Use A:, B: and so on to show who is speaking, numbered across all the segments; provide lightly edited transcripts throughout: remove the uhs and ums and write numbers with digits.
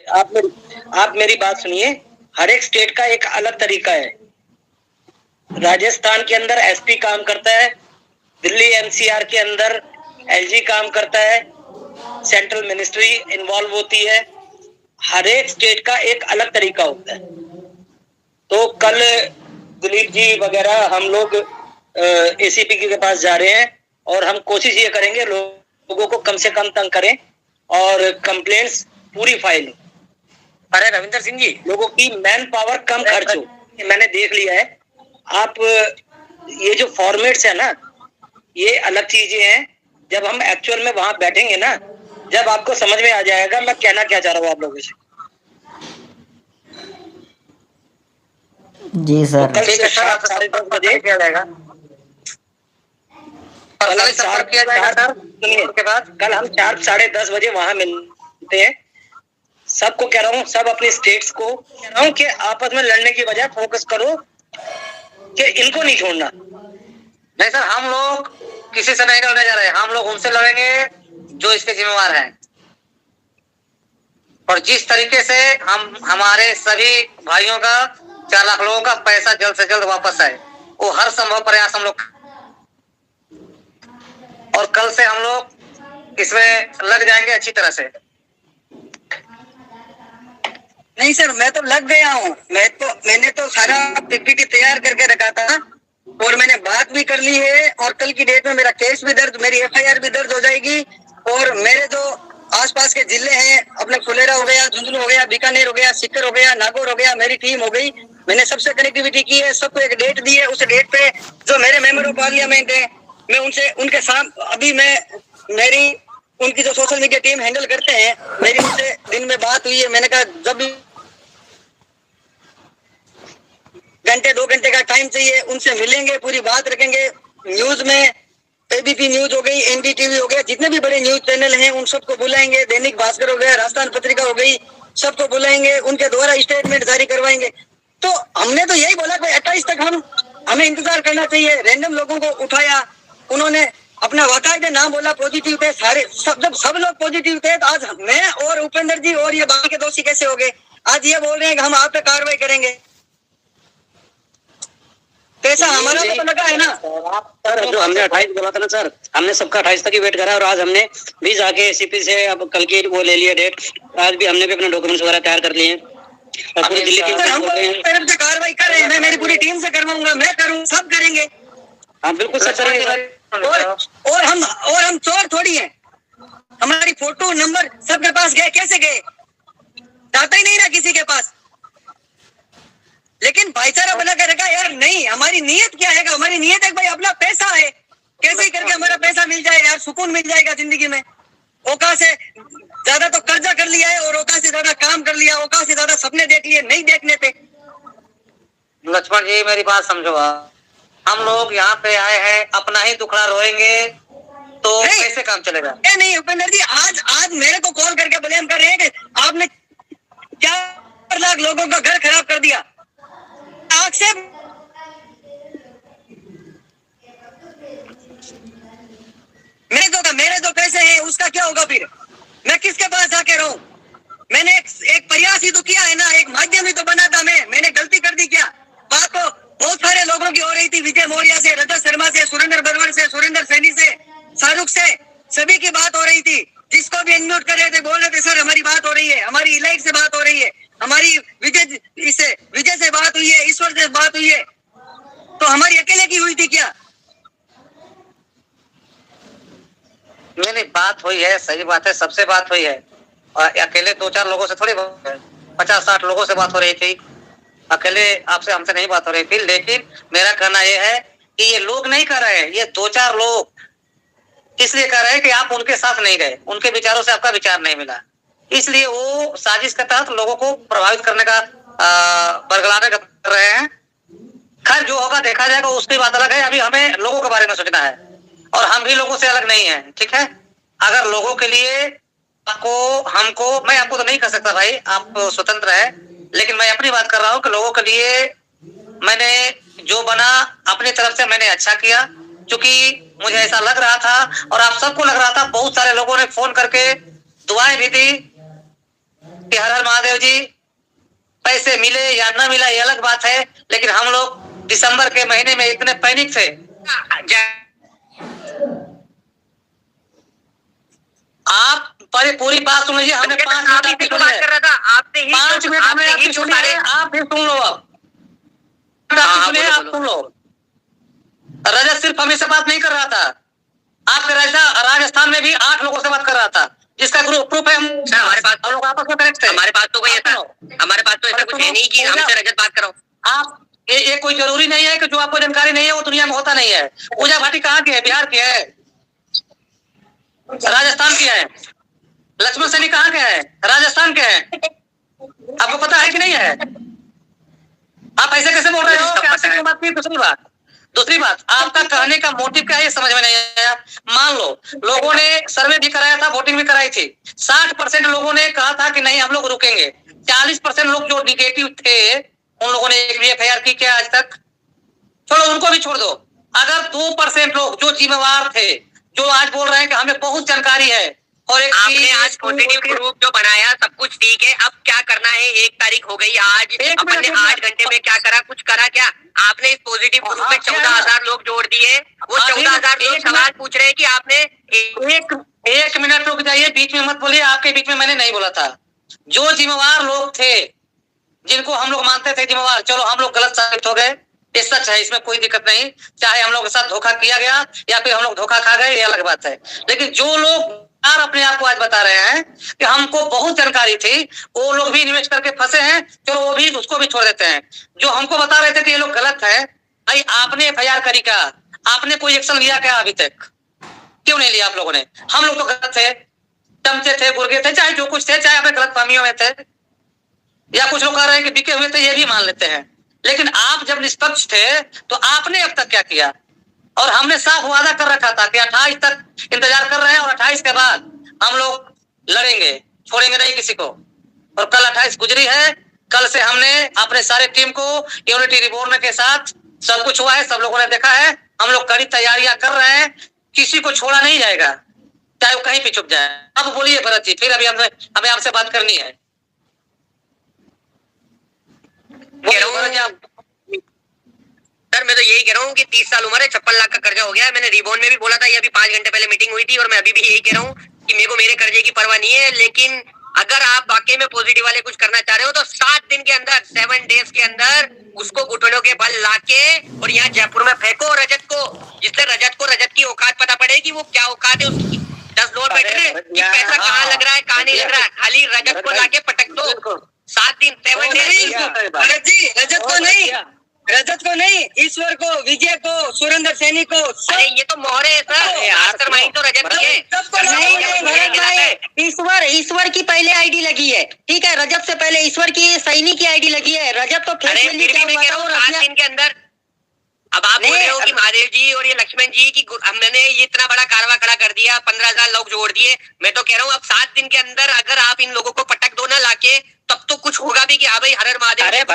A: आप मेरी बात सुनिए। हर एक स्टेट का एक अलग तरीका है। राजस्थान के अंदर एसपी काम करता है, दिल्ली एनसीआर के अंदर एलजी काम करता है, सेंट्रल मिनिस्ट्री इन्वॉल्व होती है। हर एक स्टेट का एक अलग तरीका होता है। तो कल दिलीप जी वगैरह हम लोग एसीपी के पास जा रहे हैं और हम कोशिश ये करेंगे लोगों को कम से कम तंग करें और कंप्लेंट्स पूरी फाइल हो। अरे रविंदर सिंह जी, लोगों की मैन पावर कम खर्च हो। मैंने देख लिया है। आप ये जो फॉर्मेट्स है ना, ये अलग चीजें हैं। जब हम एक्चुअल में वहां बैठेंगे ना, जब आपको समझ में आ जाएगा मैं कहना क्या चाह रहा हूँ आप लोगों से।
B: जी सर।
A: तो कल से 10:30 बजे किया जाएगा। कल हम 10:30 बजे वहां मिलते हैं। सबको कह रहा हूँ, सब अपने स्टेट्स को कह रहा हूँ कि आपस में लड़ने की बजाय फोकस करो कि इनको नहीं छोड़ना। नहीं सर, हम लोग किसी से नहीं लड़ने जा रहे हैं। हम लोग उनसे लड़ेंगे जो इसके जिम्मेवार हैं। और जिस तरीके से हम हमारे सभी भाइयों का 4 लाख लोगों का पैसा जल्द से जल्द वापस आए, वो हर संभव प्रयास हम लोग, और कल से हम लोग इसमें लग जाएंगे अच्छी तरह से। नहीं सर, मैं तो लग गया हूँ। मैंने तो सारा पीपीटी तैयार करके रखा था और मैंने बात भी कर ली है। और कल की डेट में मेरा केस भी दर्ज, मेरी एफआईआर भी दर्ज हो जाएगी। और मेरे जो आसपास के जिले हैं, अपने फुलेरा हो गया, झुंझुनू हो गया, बीकानेर हो गया, सीकर हो गया, नागौर हो गया, मेरी टीम हो गई। मैंने सबसे कनेक्टिविटी की है, सबको एक डेट दी है। उस डेट पे जो मेरे मेंबर ऑफ पार्लियामेंट है, मैं उनसे उनके साथ अभी मेरी उनकी जो सोशल मीडिया टीम हैंडल करते हैं, मेरी उनसे दिन में बात हुई है। मैंने कहा जब भी घंटे 2 घंटे का टाइम चाहिए, उनसे मिलेंगे, पूरी बात रखेंगे। न्यूज में एबीपी न्यूज हो गई, एनडीटीवी हो गया, जितने भी बड़े न्यूज चैनल हैं उन सबको बुलाएंगे। दैनिक भास्कर हो गया, राजस्थान पत्रिका हो गई, सबको बुलाएंगे, उनके द्वारा स्टेटमेंट जारी करवाएंगे। तो हमने तो यही बोला कि 28 तक हमें इंतजार करना चाहिए। रैंडम लोगों को उठाया, उन्होंने अपना बाकायदे नाम बोला, पॉजिटिव थे सारे। जब सब लोग पॉजिटिव थे तो आज मैं और उपेंद्र जी और ये बाकी के दोषी कैसे हो गए? आज ये बोल रहे हैं कि हम आप पे कार्रवाई करेंगे। पैसा हमारा तो लगा है ना सर। जो हमने 28 बोला था ना सर, हमने सबका 28 तक ही वेट करा और आज हमने भी जाके एसीपी से अब कल की वो ले लिया डेट। आज भी हमने भी अपने डॉक्यूमेंट्स वगैरह तैयार कर लिए और पूरी दिल्ली की तरफ से कार्रवाई कर रहे हैं। मैं मेरी पूरी टीम से करवाऊंगा, मैं करूँ, सब करेंगे। हाँ बिल्कुल सब करेंगे। और हम चोर थोड़ी हैं। हमारी फोटो नंबर सबके पास गए, कैसे गए? जाता ही नहीं ना किसी के पास। लेकिन भाईचारा बना के रखा यार। नहीं, हमारी नीयत क्या है? हमारी नीयत है भाई अपना पैसा है, कैसे ही करके हमारा पैसा मिल जाए यार, सुकून मिल जाएगा जिंदगी में। औकात से ज्यादा तो कर्जा कर लिया है और औकात से ज्यादा काम कर लिया, औकात से ज्यादा सपने देख लिए, नहीं देखने थे। लक्ष्मण जी मेरी बात समझो। हम लोग यहाँ पे आए हैं, अपना ही दुखड़ा रोएंगे तो कैसे काम चलेगा? नहीं उपेंद्र जी, आज मेरे को कॉल करके ब्लेम कर रहे हैं कि आपने 4 लाख लोगों का घर खराब कर दिया। आक्षेप मेरे जो पैसे हैं उसका क्या होगा फिर? मैं किसके पास जाके रहूं? मैंने एक प्रयास ही तो किया है ना, एक माध्यम ही तो बना था। मैंने गलती कर दी क्या? बात तो बहुत सारे लोगों की हो रही थी, विजय मौर्य से, रजत शर्मा से, सुरेंद्र बरवर से, सुरेंद्र सैनी से, शाहरुख से, सभी की बात हो रही थी। जिसको भी अनम्यूट कर रहे थे बोल रहे थे सर हमारी बात हो रही है, हमारी इलाइट से बात हो रही है, हमारी विजय से बात हुई है, ईश्वर से बात हुई है। तो हमारी अकेले की हुई थी क्या? नहीं, बात हुई है, सही बात है, सबसे बात हुई है। और अकेले 2-4 लोगों से थोड़ी 50-60 लोगों से बात हो रही थी। अकेले आपसे हमसे नहीं बात हो रही थी। लेकिन मेरा कहना यह है कि ये लोग नहीं कर रहे हैं, ये 2-4 लोग इसलिए कर रहे हैं कि आप उनके साथ नहीं गए, उनके विचारों से आपका विचार नहीं मिला, इसलिए वो साजिश के तहत लोगों को प्रभावित करने का बरगलाने का कर रहे हैं। खैर जो होगा देखा जाएगा, उसकी बात अलग है। अभी हमें लोगों के बारे में सोचना है और हम भी लोगों से अलग नहीं है, ठीक है? अगर लोगों के लिए मैं आपको तो नहीं कर सकता भाई, आप स्वतंत्र है, लेकिन मैं अपनी बात कर रहा हूँ कि लोगों के लिए मैंने जो बना अपनी तरफ से मैंने अच्छा किया, क्योंकि मुझे ऐसा लग रहा था और आप सबको लग रहा था। बहुत सारे लोगों ने फोन करके दुआएं भी दी कि हर हर महादेव जी पैसे मिले या न मिला ये अलग बात है, लेकिन हम लोग दिसंबर के महीने में इतने पैनिक थे। आप पूरी बात सुन लीजिए। हमने 5 मिनट आपकी बात कर रहा था, आपने ही 5 मिनट हमने आपकी सुनी है, आप भी सुन लो। अब आप सुन लो। रजत सिर्फ हमें से बात नहीं कर रहा था, आपके राजस्थान में भी 8 लोगों से बात कर रहा था, जिसका प्रूफ है। हमारे पास हम लोग आपस में करेक्ट है। हमारे पास तो कोई ऐसा कुछ है नहीं कि हमसे रजत बात करो। आप ये कोई जरूरी नहीं है कि जो आपको जानकारी नहीं है वो दुनिया में होता नहीं है। पूजा भाटी कहाँ की है? बिहार की है, राजस्थान की है। लक्ष्मण सैनी कहाँ के हैं? राजस्थान के हैं। आपको पता है कि नहीं है? आप ऐसे कैसे बोल रहे हो? दूसरी बात, आपका कहने का मोटिव क्या है ये समझ में नहीं आया। मान लो लोगों ने सर्वे भी कराया था, वोटिंग भी कराई थी, 60% लोगों ने कहा था कि नहीं हम लोग रुकेंगे, 40% लोग जो निगेटिव थे उन लोगों ने एक भी FIR की क्या आज तक? छोड़ो, उनको भी छोड़ दो। अगर 2% लोग जो जिम्मेवार थे, जो आज बोल रहे हैं कि हमें बहुत जानकारी है और एक आपने आज पॉजिटिव ग्रुप जो बनाया सब कुछ ठीक है, अब क्या करना है? 1 तारीख हो गई आज, अपन ने 8 घंटे में क्या करा? कुछ करा क्या? आपने इस पॉजिटिव ग्रुप में 14,000 लोग जोड़ दिए। वो 14,000 लोग सवाल पूछ रहे हैं कि आपने एक मिनट रुक जाइए, बीच में मत बोलिए। आपके बीच में मैंने नहीं बोला था। जो जिम्मेवार लोग थे, जिनको हम लोग मानते थे जिम्मेवार, चलो हम लोग गलत साबित हो गए, ये सच है, इसमें कोई दिक्कत नहीं। चाहे हम लोग के साथ धोखा किया गया या फिर हम लोग धोखा खा गए, ये अलग बात है। लेकिन जो लोग अपने आप को आज बता रहे हैं कि हमको बहुत जानकारी थी, वो लोग भी इन्वेस्ट करके फंसे हैं, चलो वो भी, उसको भी छोड़ देते हैं। जो हमको बता रहे थे कि ये लोग गलत है, भाई आपने FIR करी क्या? आपने कोई एक्शन लिया क्या अभी तक? क्यों नहीं लिया आप लोगों ने? हम लोग तो गलत थे, चमचे थे, गुर्गे थे, चाहे जो कुछ थे, चाहे अपने गलत फहमियों में थे, या कुछ लोग कह रहे हैं कि बिके हुए थे, ये भी मान लेते हैं। लेकिन आप जब निष्पक्ष थे तो आपने अब तक क्या किया? और हमने साफ वादा कर रखा था कि 28 तक इंतजार कर रहे हैं और 28 के बाद हम लोग लड़ेंगे, छोड़ेंगे नहीं किसी को। और कल 28 गुजरी है, कल से हमने अपने सारे टीम को यूनिटी रिबॉर्न के साथ सब कुछ हुआ है, सब लोगों ने देखा है, हम लोग कड़ी तैयारियां कर रहे हैं, किसी को छोड़ा नहीं जाएगा, चाहे वो कहीं भी छुप जाए। अब बोलिए भरत जी, फिर अभी हमें आपसे बात करनी है। सर मैं तो यही कह रहा हूँ कि 30 साल उम्र है, 56 लाख का कर्जा हो गया है। मैंने रिबॉन में भी बोला था, ये अभी 5 घंटे पहले मीटिंग हुई थी, और मैं अभी भी यही कह रहा हूँ कि मेरे को मेरे कर्जे की परवाह नहीं है। लेकिन अगर आप वाकई में पॉजिटिव वाले कुछ करना चाह रहे हो तो 7 दिन के अंदर, 7 डेज के अंदर उसको घुटनों के बल लाके और यहाँ जयपुर में फेंको रजत को, जिससे रजत को रजत की औकात पता पड़े कि वो क्या औकात है उसकी। 10 लोग बैठे हैं कि पैसा कहाँ लग रहा है, कहाँ नहीं लग रहा है, खाली रजत को लाके पटक दो। 7 दिन, 7 डेज। रजत को नहीं, रजत को नहीं, ईश्वर को, विजय को, सुरेंद्र सैनी को। अरे ये तो मोहरे है सर, मास्टरमाइंड तो रजत की है। सबको ईश्वर की पहले आईडी लगी है, ठीक है? रजत से पहले ईश्वर की, सैनी की आईडी लगी है। रजत तो फिर भी मैं कह रहा हूँ 7 दिन के अंदर। अब आप बोल रहे हो कि महादेव जी और ये लक्ष्मण जी की हमने ये इतना बड़ा कारवा खड़ा कर दिया, 15,000 लोग जोड़ दिए। मैं तो कह रहा हूँ अब 7 दिन के अंदर अगर आप इन लोगों को पटक दो ना लाके, तब तो कुछ होगा भी कि हाँ भाई हर हर महादेव।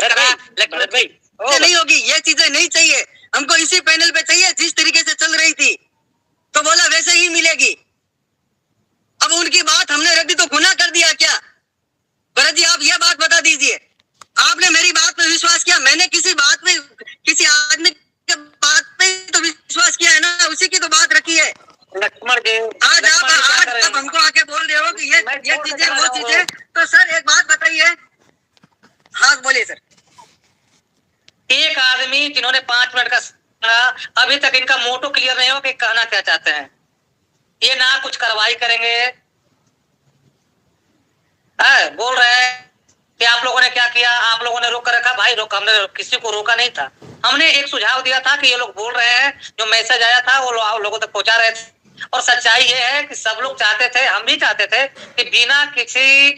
A: लक्ष्मण भाई नहीं होगी, ये चीजें नहीं चाहिए हमको। इसी पैनल पे चाहिए जिस तरीके से चल रही थी, तो बोला वैसे ही मिलेगी। अब उनकी बात हमने रद्दी तो गुनाह कर दिया क्या? भरत जी आप ये बात बता दीजिए, आपने मेरी बात पे विश्वास किया, मैंने किसी बात पे, किसी आदमी के बात पे तो विश्वास किया है ना, उसी की तो बात रखी है। लक्ष्मण जी आज आप हमको आके बोल रहे हो कि ये चीजें वो चीजें, तो सर एक बात बताइए। हाँ बोलिए सर। एक आदमी जिन्होंने 5 मिनट का अभी तक इनका मोटो क्लियर नहीं हो कि कहना क्या चाहते हैं। ये ना कुछ कार्रवाई करेंगे, बोल रहे हैं कि आप लोगों ने क्या किया, आप लोगों ने रोक कर रखा। भाई रोक, हमने किसी को रोका नहीं था। हमने एक सुझाव दिया था कि ये लोग बोल रहे हैं, जो मैसेज आया था वो लोगों तक पहुंचा रहे थे। और सच्चाई ये है कि सब लोग चाहते थे, हम भी चाहते थे कि बिना किसी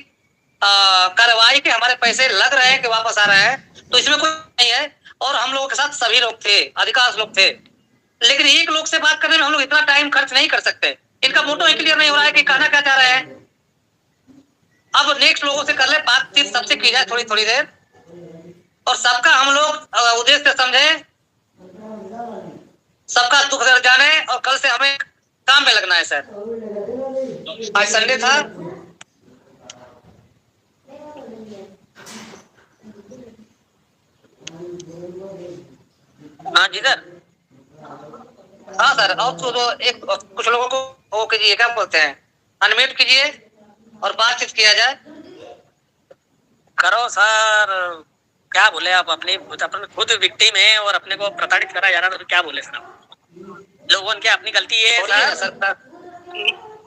A: कार्रवाई के हमारे पैसे लग रहे हैं कि वापस आ रहे हैं, तो इसमें कोई नहीं है। और हम लोगों के साथ सभी लोग थे, अधिकांश लोग थे। लेकिन एक लोग से बात करने में हम लोग इतना टाइम खर्च नहीं कर सकते। इनका मोटो ही क्लियर नहीं हो रहा है कि कहना क्या चाह रहे हैं। अब नेक्स्ट लोगों से कर ले बातचीत, सबसे की जाए थोड़ी थोड़ी देर, और सबका हम लोग उद्देश्य समझे, सबका दुख दर्द जाने, और कल से हमें काम में लगना है। सर आज संडे था, हाँ जी सर। हाँ सर, और तो एक कुछ लोगों को वो कीजिए, क्या बोलते हैं, अनम्यूट कीजिए और बातचीत किया जाए।
B: करो सर, क्या बोले आप, अपने खुद विक्टिम है और अपने को प्रताड़ित करा जा रहा है, तो क्या बोले सर। लोगों की अपनी गलती है सर,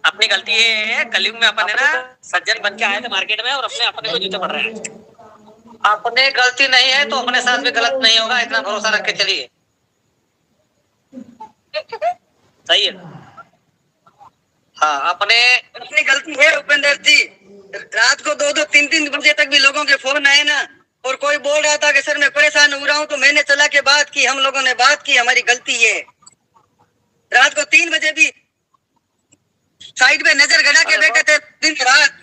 B: अपनी गलती है। कलयुग में अपन है ना सज्जन बन के आए थे मार्केट में और अपने को जूते पड़ रहे हैं।
A: अपने गलती नहीं है तो अपने साथ भी गलत नहीं होगा, इतना भरोसा रख के चलिए।
B: सही है।
A: हाँ,
C: अपनी गलती है उपेंद्र जी। रात को 2-2 3-3 बजे तक भी लोगों के फोन आए ना, और कोई बोल रहा था कि सर मैं परेशान हो रहा हूँ, तो मैंने चला के बात की, हम लोगों ने बात की, हमारी गलती है। रात को 3 बजे भी साइड पे नजर गड़ा के बैठे थे, दिन रात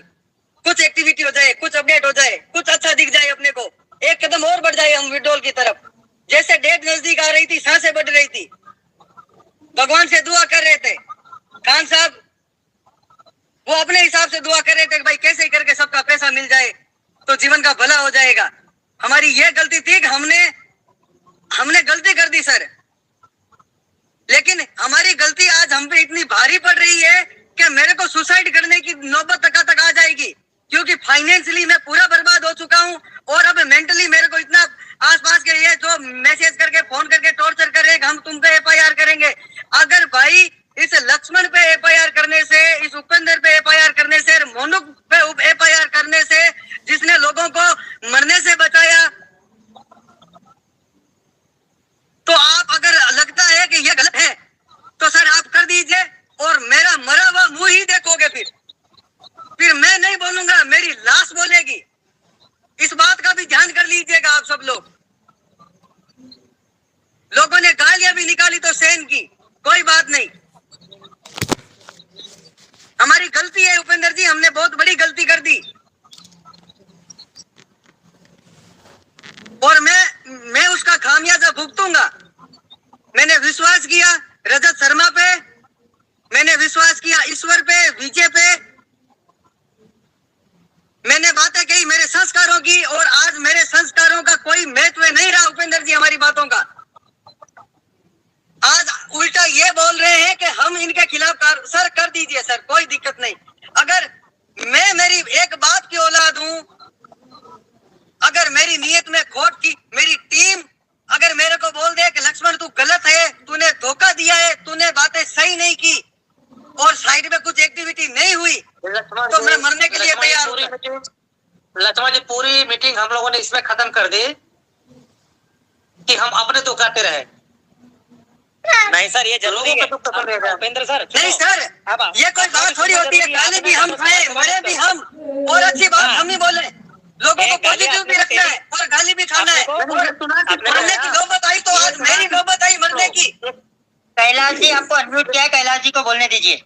C: कुछ एक्टिविटी हो जाए, कुछ अपडेट हो जाए, कुछ अच्छा दिख जाए, अपने को एक कदम और बढ़ जाए हम विड्रॉल की तरफ। जैसे डेट नजदीक आ रही थी, सांसें बढ़ रही थी, भगवान से दुआ कर रहे थे। खान साहब वो अपने हिसाब से दुआ कर रहे थे कि भाई कैसे करके सबका पैसा मिल जाए तो जीवन का भला हो जाएगा। हमारी ये गलती थी कि हमने गलती कर दी सर, लेकिन हमारी गलती आज हम पे इतनी भारी पड़ रही है कि मेरे को सुसाइड करने की नौबत तक आ जाएगी, क्योंकि फाइनेंशियली मैं पूरा बर्बाद हो चुका हूं, और अब मेंटली मेरे को इतना आसपास के ये जो मैसेज करके फोन करके टॉर्चर कर रहे हैं कि हम तुम पे एफआईआर करेंगे। अगर भाई इस लक्ष्मण पे एफआईआर करने से, इस उपेंद्र पे एफआईआर करने से, मोनू पे एफआईआर करने से, जिसने लोगों को मरने से बचाया, तो आप अगर लगता है कि ये गलत है तो सर आप कर दीजिए, और मेरा मरा हुआ मुंह ही देखोगे। फिर मैं नहीं बोलूंगा, मेरी लाश बोलेगी। इस बात का भी ध्यान कर लीजिएगा आप सब लोग। लोगों ने गालियां भी निकाली तो सहन की, कोई बात नहीं, हमारी गलती है उपेंद्र जी, हमने बहुत बड़ी गलती कर दी। और मैं उसका खामियाजा भुगतूंगा। मैंने विश्वास किया रजत शर्मा पे, मैंने विश्वास किया ईश्वर पे, विजय पे, मैंने बातें कही मेरे संस्कारों की, और आज मेरे संस्कारों का कोई महत्व नहीं रहा उपेंद्र जी हमारी बातों का। आज उल्टा ये बोल रहे हैं कि हम इनके खिलाफ सर कर दीजिए सर, कोई दिक्कत नहीं। अगर मैं मेरी एक बात की औलाद हूं, अगर मेरी नीयत में खोट की, मेरी टीम अगर मेरे को बोल दे कि लक्ष्मण तू गलत है, तूने धोखा दिया है, तूने बातें सही नहीं की, और साइड में कुछ एक्टिविटी नहीं हुई, तो मैं मरने के लिए तैयार हूं।
A: लक्ष्मण जी, पूरी मीटिंग हम लोगों ने इसमें खत्म कर दी कि हम अपने तो करते रहे।
B: नहीं सर, ये जरूरी है उपेंद्र सर।
C: नहीं सर, ये कोई बात थोड़ी होती है, गाली भी हम खाए, मरे भी हम, और अच्छी बात हम ही बोले। लोगों को पॉजिटिव भी रखना है और गाली भी खाना है। मरने की नौबत आई तो आज मेरी नौबत आई मरने की।
D: कैलाश जी आपको अनम्यूट किया है, कैलाश जी को बोलने दीजिए।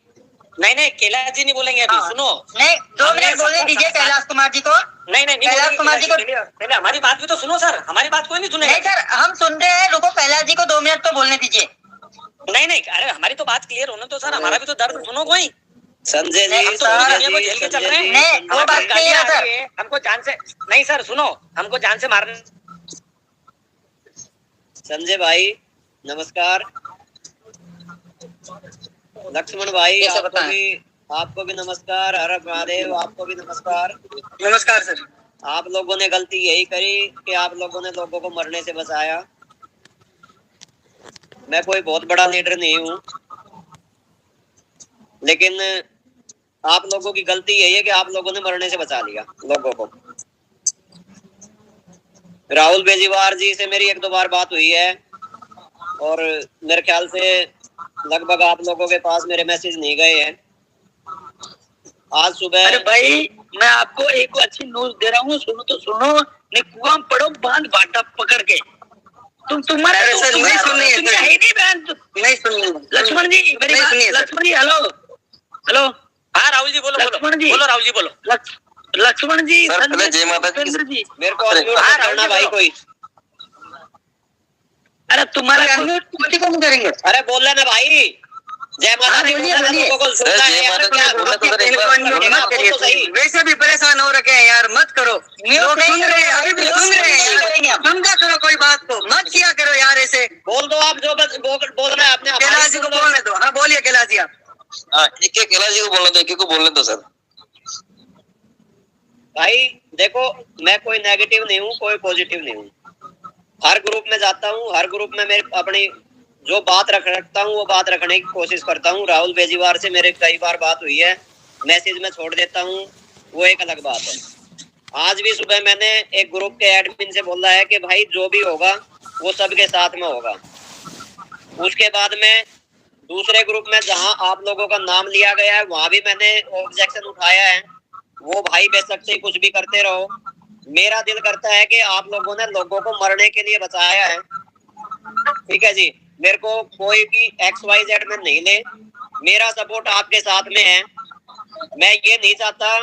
B: नहीं कैलाश जी नहीं बोलेंगे अभी, सुनो।
D: नहीं, 2 मिनट बोलने दीजिए कैलाश कुमार जी को।
B: नहीं
D: कैलाश कुमार जी को
B: पहले हमारी बात भी तो सुनो सर, हमारी बात कोई नहीं सुनेगा।
D: नहीं सर, हम सुन रहे हैं, रुको, कैलाश जी को 2 मिनट तो बोलने दीजिए।
B: नहीं, अरे हमारी तो बात क्लियर होने तो सर, हमारा भी तो दर्द सुनो कोई।
C: संजय जी,
B: हम तो दुनिया को झेल के चल रहे हैं।
D: नहीं, वो बात नहीं है सर।
B: हमको जान से नहीं सर, सुनो, हमको जान से मारने।
E: संजय भाई नमस्कार। लक्ष्मण भाई आपको भी नमस्कार। हर महादेव आपको भी नमस्कार।
C: नमस्कार सर।
E: आप लोगों ने गलती यही करी कि आप लोगों ने लोगों को मरने से बचाया। मैं कोई बहुत बड़ा लीडर नहीं हूँ, लेकिन आप लोगों की गलती यही है कि आप लोगों ने मरने से बचा लिया लोगों को। राहुल बेजीवार जी से मेरी 1-2 बार बात हुई है, और मेरे ख्याल से लगभग आप लोगों के पास मेरे मैसेज नहीं गए हैं। आज सुबह
F: अरे भाई, मैं आपको एक अच्छी न्यूज दे रहा हूँ, सुनो तो सुनो। कुआं पड़ो बांध बाटा पकड़ के, तुम्हारे
C: नहीं सुननी है,
F: है नहीं बहन,
C: नहीं सुननी।
F: लक्ष्मण जी मेरी बात, लक्ष्मण जी हेलो।
B: हाँ राहुल जी बोलो,
F: लक्ष्मण जी
B: बोलो, राहुल जी बोलो।
F: लक्ष्मण जी,
C: जय माता
F: जी,
E: मेरे को करना भाई कोई।
F: अरे तुम्हारा
C: कौन करेंगे?
E: अरे बोल रहे ना भाई, जय माता दी।
C: वैसे भी परेशान हो रखे हैं यार, मत करो। लोग सुन रहे हैं, अभी भी सुन रहे हैं, समझा करो कोई बात को, मत किया करो यार ऐसे।
E: बोल दो आपने
C: कैलाश जी को बोलने दो। हाँ बोलिए कैलाश जी आप।
G: हाँ, एक एक कैलाश जी को बोलने दो, एक एक को बोलने दो सर।
E: भाई देखो, मैं कोई नेगेटिव नहीं हूँ, कोई पॉजिटिव नहीं हूँ। हर ग्रुप में जाता हूँ, हर ग्रुप में मेरे अपनी जो बात रखता हूँ वो बात रखने की कोशिश करता हूँ। राहुल बेजीवार से मेरे कई बार बात हुई है, मैसेज में छोड़ देता हूँ, वो एक अलग बात है। आज भी सुबह मैंने एक ग्रुप के एडमिन से बोला है कि भाई जो भी होगा वो सबके साथ में होगा। उसके बाद में दूसरे ग्रुप में जहां आप लोगों का नाम लिया गया है वहां भी मैंने ऑब्जेक्शन उठाया है। वो भाई बेशक से कुछ भी करते रहो, मेरा दिल करता है कि आप लोगों ने लोगों को मरने के लिए बचाया है, ठीक है जी। मेरे को कोई भी XYZ में नहीं ले, मेरा सपोर्ट आपके साथ में है। मैं ये नहीं चाहता